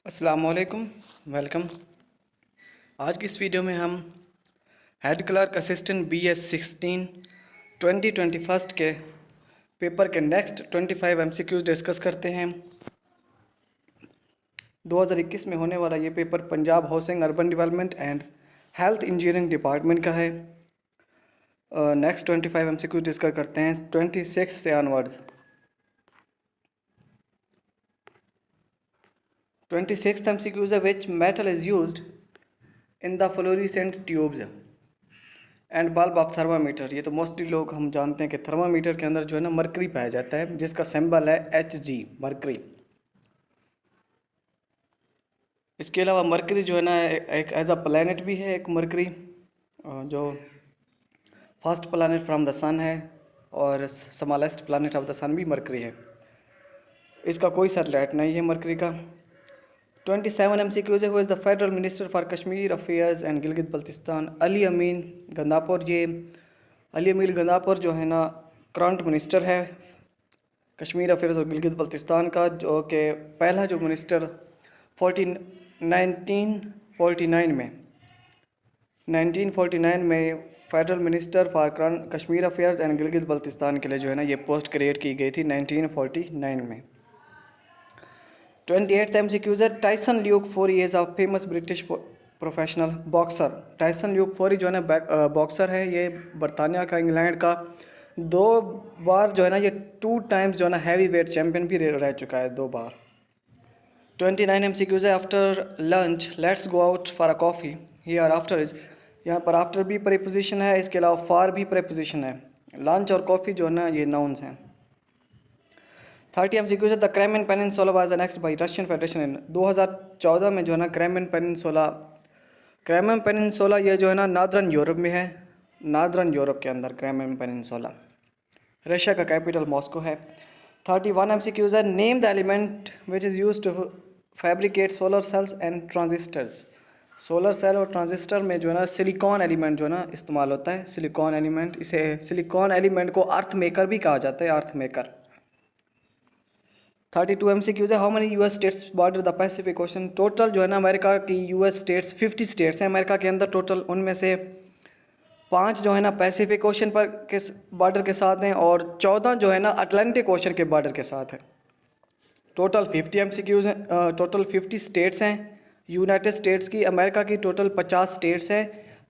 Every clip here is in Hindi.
अस्सलामुअलैकुम, वेलकम। आज की इस वीडियो में हम हेड क्लर्क असिस्टेंट BS16 2021 के पेपर के नेक्स्ट 25 MCQs डिस्कस करते हैं। 2021 में होने वाला ये paper Punjab housing urban development and health engineering department का है। नेक्स्ट 25 MCQs डिस्कस करते हैं 26 से ऑनवर्ड्स। 26th MCQs है which metal is used in the fluorescent tubes and bulb of thermometer. ये तो मोस्टली लोग हम जानते हैं कि थर्मामीटर के अंदर जो है ना मरकरी पाया जाता है, जिसका सिंबल है Hg, मरकरी। इसके अलावा मरकरी जो है ना एक एज अ प्लैनेट भी है। एक मरकरी जो फर्स्ट प्लैनेट फ्रॉम द सन है और स्मॉलेस्ट प्लैनेट ऑफ द सन भी मरकरी है। इसका कोई सैटेलाइट नहीं है मरकरी का। 27 MCQs है। Who is the federal minister for Kashmir affairs and Gilgit Baltistan? Ali Amin Gandapur. ये अली अमीन गंदापुर जो है ना करंट मिनिस्टर है कश्मीर अफेयर्स और गिलगित बल्तिस्तान का, जो कि पहला जो मिनिस्टर 1949 में federal minister for Kashmir affairs and Gilgit Baltistan के लिए जो है ना ये पोस्ट क्रिएट की गई थी 1949 में। 28th MCQs है। Tyson Luke Fury is a famous British professional boxer. Tyson Luke Fury जो है ना बॉक्सर है, ये बरतानिया का, इंग्लैंड का। 2 बार जो है ना ये 2 टाइम्स जो है ना हैवी वेट चैम्पियन भी रह चुका है 2 बार। 29 MCQs है। After lunch let's go out for a coffee. Here after is, यहाँ पर आफ्टर भी प्रीपोजिशन है, इसके अलावा फॉर भी प्रीपोजिशन है। लंच और कॉफ़ी जो है ना ये नाउन्स हैं। 30 MCQs है। The Crimean peninsula was annexed by Russian federation in 2014 में जो है ना क्रेमियन पेनिनसुला ये जो है ना नॉर्दर्न यूरोप में है। नॉर्दर्न यूरोप के अंदर क्रेमियन पेनिनसुला। रशिया का कैपिटल मॉस्को है। 31 MCQs है। Name the element which is used to fabricate solar cells and transistors. Solar cell और ट्रांजिस्टर में जो है ना सिलिकॉन एलिमेंट जो है ना इस्तेमाल होता है। सिलिकॉन एलिमेंट, इसे सिलिकॉन एलिमेंट को अर्थ मेकर भी कहा जाता है, अर्थ मेकर। 32 MCQs है। How many US states border the Pacific ocean? Total जो है ना अमेरिका की US स्टेट्स 50 स्टेट्स हैं अमेरिका के अंदर टोटल। उनमें से 5 जो है ना पैसिफिक ओशन पर के बॉर्डर के साथ हैं और 14 जो है ना अटलांटिक ओशन के बॉर्डर के साथ है। टोटल 50 MCQs हैं। टोटल 50 स्टेट्स हैं यूनाइटेड स्टेट्स की। अमेरिका की टोटल 50 स्टेट्स हैं।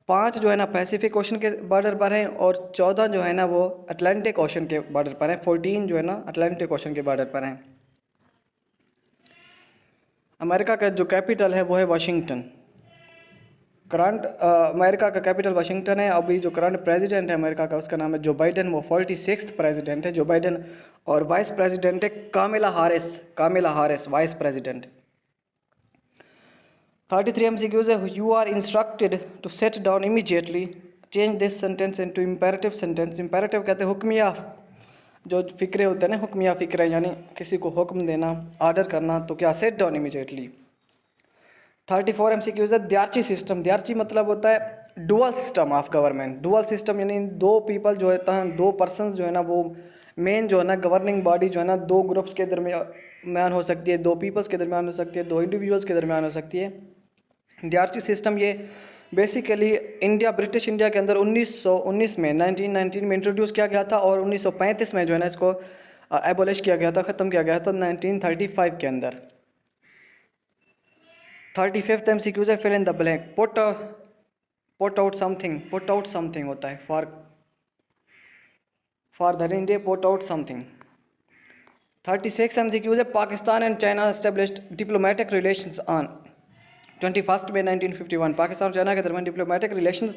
5 जो है ना पैसिफिक ओशन के बॉर्डर पर हैं और 14 जो है ना वो अटलांटिक ओशन के बॉर्डर पर हैं। 14 जो है ना अटलांटिक ओशन के बॉर्डर पर हैं। अमेरिका का जो कैपिटल है वो है वाशिंगटन। करंट अमेरिका का कैपिटल वाशिंगटन है। अभी जो करंट प्रेसिडेंट है अमेरिका का उसका नाम है जो बाइडेन, वो 46th प्रेसिडेंट है जो बाइडेन। और वाइस प्रेसिडेंट है Kamala Harris vice president. 33 MCQs है। You are instructed to set down immediately change this sentence into imperative sentence. Imperative कहते हैं हुक्मिया जो फ़िक्रे होते हैं ना, हुक्मिया फ़िक्रे यानी किसी को हुक्म देना, ऑर्डर करना, तो क्या सेट डाउन इमीडिएटली। 34 MCQs है। द्यारची सिस्टम। द्यारची मतलब होता है dual system of government. Dual system यानी 2 पीपल जो होता है, 2 पर्सन जो है ना वो मेन जो है ना गवर्निंग बॉडी जो है ना 2 ग्रुप्स के दरमियान हो सकती है, 2 पीपल्स के दरमियान हो सकती है, 2 इंडिविजुअल्स के दरमियान हो सकती है। द्यारची सिस्टम ये बेसिकली ब्रिटिश इंडिया के अंदर 1919 में इंट्रोड्यूस किया गया था और 1935 में जो है ना इसको एबोलिश किया गया था, ख़त्म किया गया था 1935 के अंदर। 35th MCQs है। Fill in the blank. Put out something होता है for the rainy day, put out something. 36 MCQs है। Pakistan and China established diplomatic relations on 21 May 1951। Pakistan और चाइना के दरमियान डिप्लोमेटिक रिलेशंस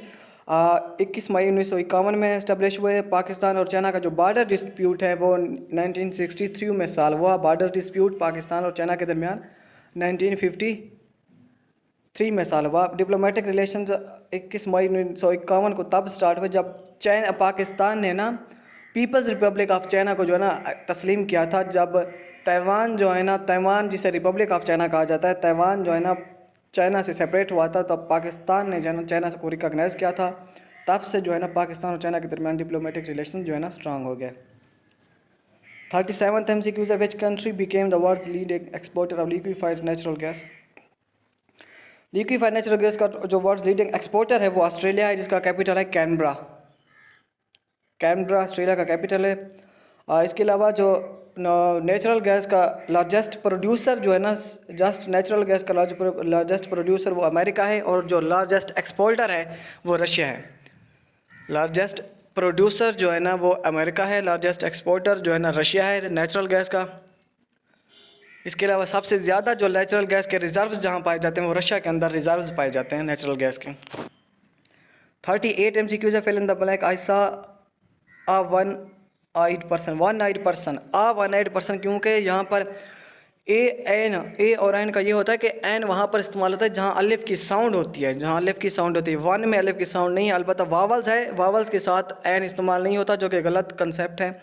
21 मई 1951 में इस्टेब्लिश हुए। पाकिस्तान और चाइना का जो बॉर्डर डिस्प्यूट है वो 1963 में सॉल्व हुआ। बॉर्डर डिस्प्यूट पाकिस्तान और चाइना के दरमियान 1953 में सॉल्व हुआ। डिप्लोमेटिक रिलेशंस 21 मई 1951 को तब स्टार्ट हुए जब पाकिस्तान ने ना पीपल्स रिपब्लिक ऑफ चाइना को जो है ना तस्लीम किया था। जब ताइवान जो है ना, ताइवान जिसे रिपब्लिक ऑफ चाइना कहा जाता है, ताइवान जो है ना चाइना से सेपरेट हुआ था, तब पाकिस्तान ने जो है चाइना को रिकॉग्नाइज़ किया था। तब से जो है ना पाकिस्तान और चाइना के दरमियान डिप्लोमेटिक रिलेशन जो है ना स्ट्रांग हो गए। 37th MCQs है। Which country became the world's lead exporter of liquefied natural gas? Liquefied natural gas का जो वर्ल्ड लीडिंग एक्सपोर्टर है वो ऑस्ट्रेलिया है, जिसका कैपिटल है कैनबरा। कैनबरा ऑस्ट्रेलिया का कैपिटल है। इसके अलावा जो नेचुरल गैस का लार्जेस्ट प्रोड्यूसर जो है ना, जस्ट नेचुरल गैस का लार्जेस्ट प्रोड्यूसर वो अमेरिका है, और जो लार्जेस्ट एक्सपोर्टर है वो रशिया है। लार्जेस्ट प्रोड्यूसर जो है ना वो अमेरिका है, लार्जेस्ट एक्सपोर्टर जो है ना रशिया है नेचुरल गैस का। इसके अलावा सबसे ज़्यादा जो नेचुरल गैस के रिजर्व्स जहाँ पाए जाते हैं वो रशिया के अंदर रिजर्व्स पाए जाते हैं नेचुरल गैस के। 38 MCQs है, फिल इन द ब्लैंक। आई सा a one-eyed person क्योंकि यहाँ पर ए और एन का ये होता है कि एन वहाँ पर इस्तेमाल होता है जहाँ अलिफ की साउंड होती है, जहाँ अलिफ की साउंड होती है। वन में अलिफ की साउंड नहीं है, अलबत्ता वावल्स है, वावल्स के साथ एन इस्तेमाल नहीं होता, जो कि गलत कंसेप्ट है।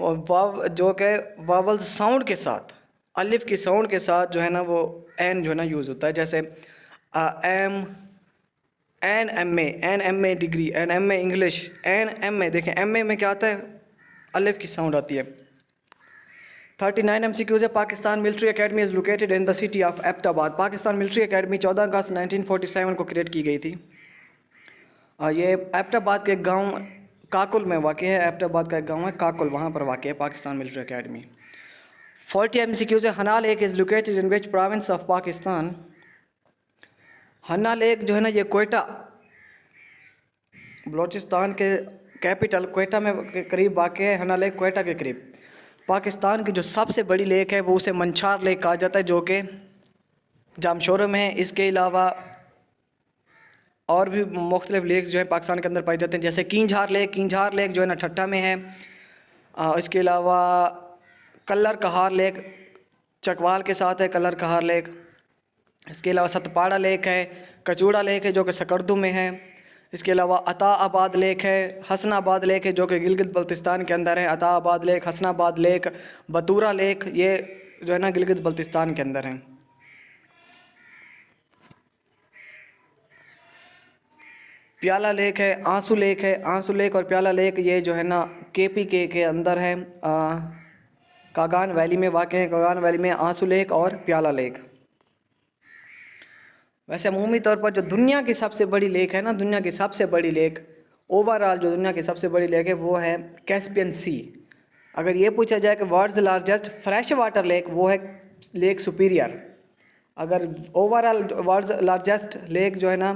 और जो कि वावल्स साउंड के साथ, अलिफ की साउंड के साथ जो है ना वो एन जो है ना यूज़ होता है। जैसे N M A degree, N M A English, N M A, देखें एम ए में क्या आता है, अलिफ की साउंड आती है। 39 MCQs है। Pakistan military academy is located in the city of Abbottabad. Pakistan military academy 14 अगस्त 1947 को क्रिएट की गई थी। ये एबटाबाद के गांव काकुल में वाक़ है। एबटाबाद का एक गांव है काकुल, वहाँ पर वाक़ है पाकिस्तान मिलिट्री एकेडमी। 40 MCQs है। Hanna lake is located in which province of Pakistan. Hanna lake जो है ना ये कोयटा, बलूचिस्तान के कैपिटल कोयटा में के करीब वाक़ है। हन्ना लेक कोयटा के करीब। पाकिस्तान की जो सबसे बड़ी लेक है वो उसे मंछार लेक कहा जाता है, जो कि जामशोर में है। इसके अलावा और भी मुख्तलिफ लेक्स जो है पाकिस्तान के अंदर पाए जाते हैं, जैसे कींझार लेक जो है ना ठट्टा में है। इसके अलावा कल्लर कहार लेक चकवाल के साथ है, कल्लर कहार लेक। इसके अलावा सतपाड़ा लेक है, कचूड़ा लेक है जो कि सकरदू में है। इसके अलावा अताआबाद लेक है, हसनाबाद लेक है जो कि गिलगित बल्तिस्तान के अंदर है। अताआबाद लेक, हसनाबाद लेक, बतूरा लेक, ये जो है ना गिलगित बल्तिस्तान के अंदर है। प्याला लेक है, आंसू लेक है। आंसू लेक और प्याला लेक ये जो है ना KPK के अंदर है, कागान वैली में वाक़ है। कागान वैली में आंसू लेक और प्याला लेक। वैसे अमूमी तौर पर जो दुनिया की सबसे बड़ी लेक है ना, दुनिया की सबसे बड़ी लेक ओवरऑल जो दुनिया की सबसे बड़ी लेक है वो है कैस्पियन सी। अगर ये पूछा जाए कि world's largest fresh water lake, वो है लेक सुपीरियर। अगर ओवरऑल वर्ल्ड्स लार्जेस्ट लेक जो है ना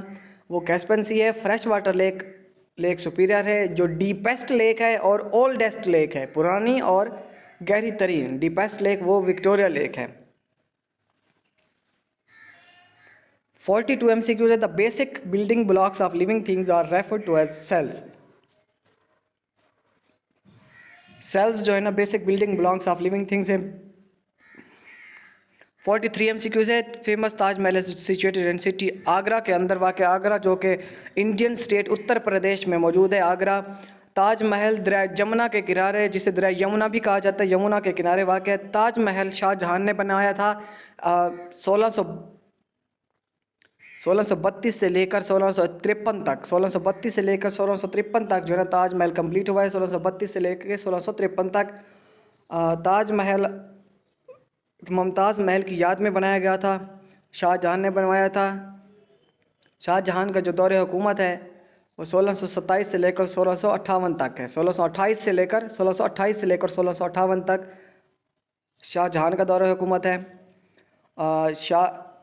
वो कैस्पियन सी है, फ्रेश वाटर लेक सुपीरियर है। जो डीपेस्ट लेक है और ओल्डेस्ट लेक है, पुरानी और गहरी तरीन डीपेस्ट लेक, वो विक्टोरिया लेक है। 42 MCQs है। The basic building blocks of living things are referred to as cells. Cells जो है ना basic building blocks of living things है। 43 MCQs है। Famous Taj Mahal situated in city Agra के अंदर वाक़। आगरा जो कि इंडियन स्टेट उत्तर प्रदेश में मौजूद है। आगरा ताजमहल दरिया यमुना के किनारे, जिसे दरिया यमुना भी कहा जाता है, यमुना के किनारे वाक़ है। ताजमहल शाहजहां ने बनाया था 1632 से लेकर 1653 तक। 1632 से लेकर 1653 तक जो है ना ताजमहल कंप्लीट हुआ है। 1632 से लेकर 1653 तक ताजमहल मुमताज़ महल की याद में बनाया गया था। शाहजहां ने बनवाया था। शाहजहां का जो दौर हुकूमत है वो 1627 से लेकर 1658 तक है। 1628 से लेकर 1658 तक शाहजहां का दौर हुकूमत है।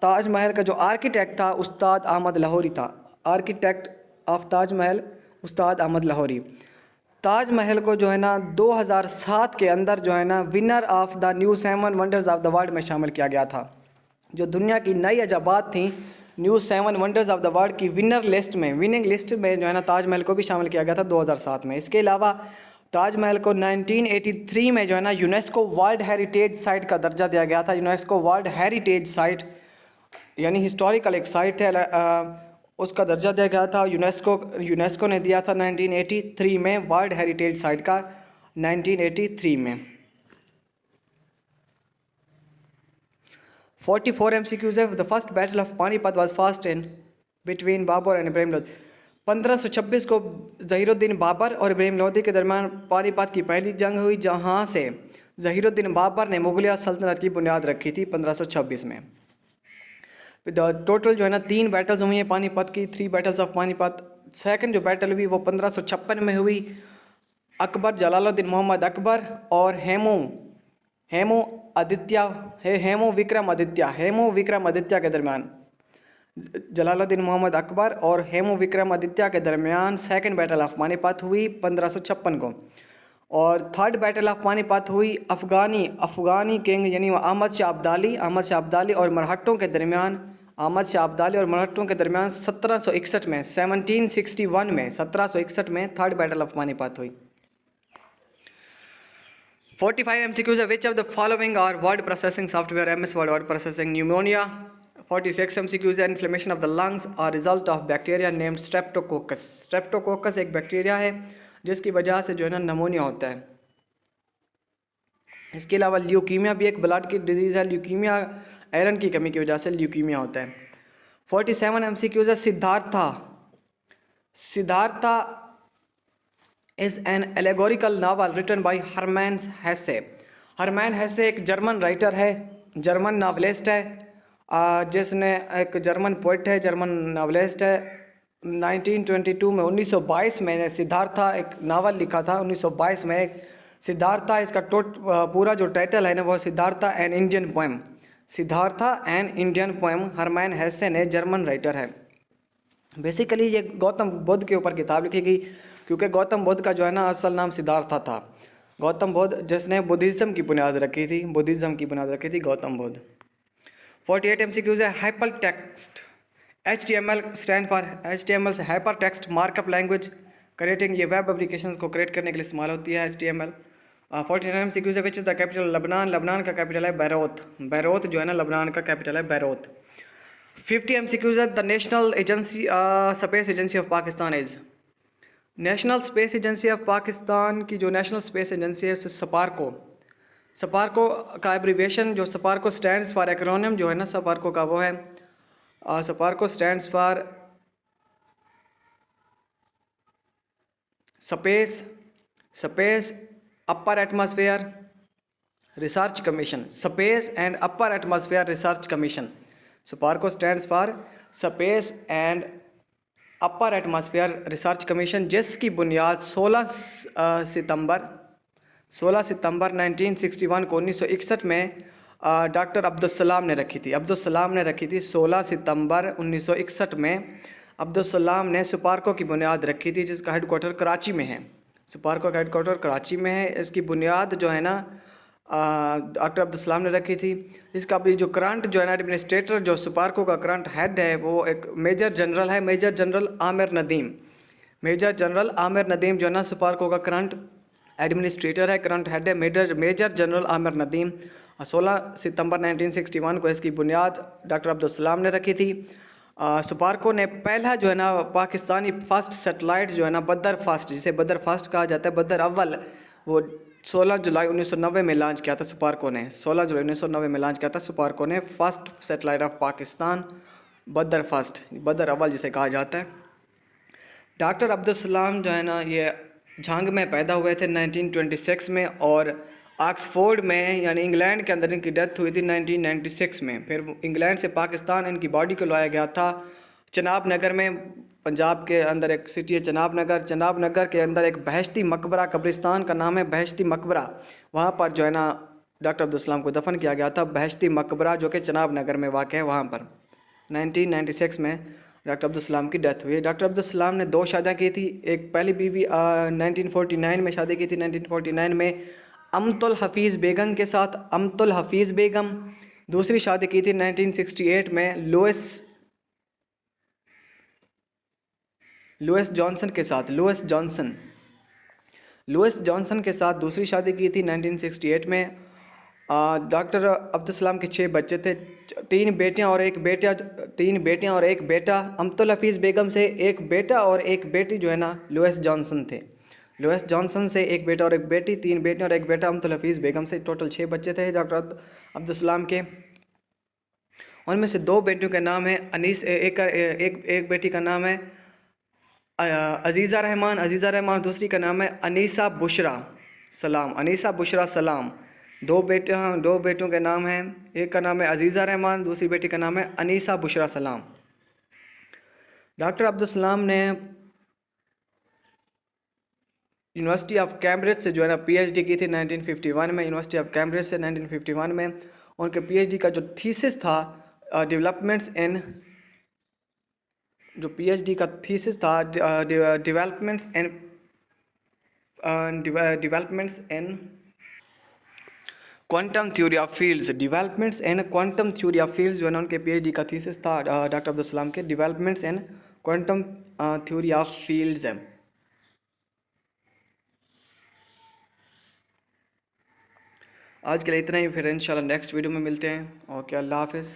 ताजमहल का जो आर्किटेक्ट था उस्ताद अहमद लाहौरी था। आर्किटेक्ट ऑफ ताजमहल उस्ताद अहमद लाहौरी। ताजमहल को जो है ना 2007 के अंदर जो है ना winner of the new 7 wonders of the world में शामिल किया गया था। जो दुनिया की नई अजाबात थी, new 7 wonders of the world की विनिंग लिस्ट में जो है ना ताजमहल को भी शामिल किया गया था 2007 में। इसके अलावा ताजमहल को 1983 में जो है ना यूनेस्को वर्ल्ड हेरिटेज साइट का दर्जा दिया गया था। यूनेस्को वर्ल्ड हेरिटेज साइट यानी हिस्टोरिकल एक साइट है, उसका दर्जा दिया गया था। यूनेस्को ने दिया था 1983 में वर्ल्ड हेरिटेज साइट का, 1983 में। 44 MCQs है। The first battle of Panipat was first in between Babur and Ibrahim Lodi. 1526 को ज़हीरुद्दीन बाबर और इब्राहिम लोधी के दरमियान पानीपत की पहली जंग हुई, जहाँ से ज़हीरुद्दीन बाबर ने मुगलिया सल्तनत की बुनियाद रखी थी 1526 में। टोटल जो है ना 3 बैटल्स हुई हैं पानीपत की, 3 बैटल्स ऑफ पानीपत। सेकंड जो बैटल हुई वो 1556 में हुई। अकबर जलालुद्दीन मोहम्मद अकबर और हेमू विक्रम आदित्य के दरमियान। जलालुद्दीन मोहम्मद अकबर और हेमू विक्रम आदित्य के दरमियान सेकंड बैटल ऑफ पानीपत हुई 1556 को। और थर्ड बैटल ऑफ पानीपत हुई अफ़गानी किंग यानी अहमद शाह अब्दाली और मरहट्टों के दरमियान 1761 में 1761 में थर्ड बैटल ऑफ पानीपत हुई। 45 MCQs है, which of the following are word processing software MS word processing pneumonia. 46 MCQs है, inflammation of the lungs are result of bacteria named streptococcus एक बैक्टीरिया है जिसकी वजह से जो है ना नमोनिया होता है। इसके अलावा ल्यूकीमिया भी एक ब्लड की डिजीज़ है, ल्यूकीमिया आयरन की कमी की वजह से ल्यूकीमिया होता है। 47 MCQs है, Siddhartha is an allegorical novel written by Hermann Hesse. Hermann Hesse एक जर्मन राइटर है, जर्मन नावलिस्ट है, जिसने एक जर्मन पोइट है, जर्मन नावलिस्ट है। 1922 में सिद्धार्था एक नावल लिखा था 1922 में। सिद्धार्था इसका पूरा जो टाइटल है ना वो Siddhartha an Indian poem. Hermann Hesse ने जर्मन राइटर है। बेसिकली ये गौतम बुद्ध के ऊपर किताब लिखी गई क्योंकि गौतम बुद्ध का जो है ना असल नाम सिद्धार्था था। गौतम बुद्ध जिसने बुद्धिज़्म की बुनियाद रखी थी गौतम बुद्ध। 48 MCQs है, hyper text HTML stand for HTML से hyper text markup language. Creating ये वेब एप्लीकेशंस को क्रिएट करने के लिए इस्तेमाल होती है HTML। 49 MCQs है, विच इज़ द कैपिटल लबनान का कैपिटल है बैरूत जो है ना लबनान का कैपिटल है बैरूत। 50 MCQs है, the national agency space agency of Pakistan is. National space agency of Pakistan की जो नेशनल स्पेस एजेंसी है सपारको का एब्रीविएशन जो सपारको स्टैंड्स फॉर एक्रोनिम जो है ना सपारको का वो है SUPARCO stands for space upper atmosphere research commission. Space and upper atmosphere research commission. SUPARCO stands for space and upper atmosphere research commission, जिसकी बुनियाद 16 सितंबर 1961 को 1961 में डॉक्टर अब्दुल ने रखी थी 16 सितंबर 1961 में अब्दुल ने सपारको की बुनियाद रखी थी, जिसका हेडक्वार्टर कराची में है। सपारको का हेडक्वार्टर कराची में है। इसकी बुनियाद जो है ना डॉक्टर अब्दुल ने रखी थी। इसका अभी जो करंट जो है ना एडमिनिस्ट्रेटर जो सपारको का करंट हेड है वो एक मेजर जनरल है, मेजर जनरल आमिर नदीम जो है ना सपारको का करंट एडमिनिस्ट्रेटर है, करंट हेड है मेजर जनरल आमिर नदीम। 16 सितंबर 1961 को इसकी बुनियाद डॉक्टर अब्दुल ने रखी थी। सपारको ने पहला जो है ना पाकिस्तानी फर्स्ट सैटेलाइट जो है ना बदर फर्स्ट, जिसे बदर फर्स्ट कहा जाता है, बदर अव्वल, वो 16 जुलाई 1990 में लॉन्च किया था सपारको ने। 16 जुलाई 1990 में लॉन्च किया था सपारको ने फर्स्ट सैटेलाइट ऑफ पाकिस्तान, बदर फर्स्ट, बदर अव्वल जिसे कहा जाता है। डॉक्टर अब्दुल जो है ना ये झांग में पैदा हुए थे 1926 में और ऑक्सफोर्ड में यानी इंग्लैंड के अंदर इनकी डेथ हुई थी 1996 में। फिर इंग्लैंड से पाकिस्तान इनकी बॉडी को लाया गया था चनाब नगर में, पंजाब के अंदर एक सिटी है चनाब नगर के अंदर एक बहश्ती मकबरा, कब्रिस्तान का नाम है बहश्ती मकबरा, वहाँ पर जो है ना डॉक्टर अब्दुल को दफन किया गया था। बहश्ती मकबरा जो कि चनाब नगर में वाक़ है, वहाँ पर 1996 में डॉक्टर अब्दुल की डेथ हुई। डॉक्टर अब्दुल ने 2 शादियाँ की थी। एक पहली बीवी 1949 में शादी की थी, 1949 में अमतुल हफीज़ बेगम के साथ, दूसरी शादी की थी 1968 में लुइस जॉनसन के साथ, लुइस जॉनसन के साथ दूसरी शादी की थी 1968 में। डॉक्टर अब्दुल के 6 बच्चे थे, 3 बेटियां और एक बेटा। अमतुल हफीज़ बेगम से एक बेटा और एक बेटी जो है ना लुइस जॉनसन थे। लुइस जॉनसन से एक बेटा और एक बेटी, 3 बेटियां और एक बेटा। अमतुल हफीज़ बेगम से टोटल 6 बच्चे थे डॉक्टर अब्दुल के। उनमें से 2 बेटियों का नाम है अनीस, एक बेटी का नाम है अजीज़ा रहमान, दूसरी का नाम है अनीसा बुशरा सलाम। दो बेटों के नाम हैं, एक का नाम है अजीज़ा रहमान, दूसरी बेटी का नाम है अनीसा बुशरा सलाम। डॉक्टर अब्दुल सलाम ने यूनिवर्सिटी ऑफ कैम्ब्रिज से जो है ना पीएचडी की थी 1951 में, यूनिवर्सिटी ऑफ कैम्ब्रिज से 1951 में। उनके पीएचडी का जो थीसिस था डेवलपमेंट्स इन जो पीएचडी का थीसिस था developments in quantum theory of fields, developments in quantum theory of fields जो है ना उनके पीएचडी का थीसिस था डॉक्टर अब्दुल सलाम के, developments in quantum theory of fields. आज के लिए इतना ही, फिर इंशाल्लाह नेक्स्ट वीडियो में मिलते हैं। ओके, अल्लाह हाफिज़।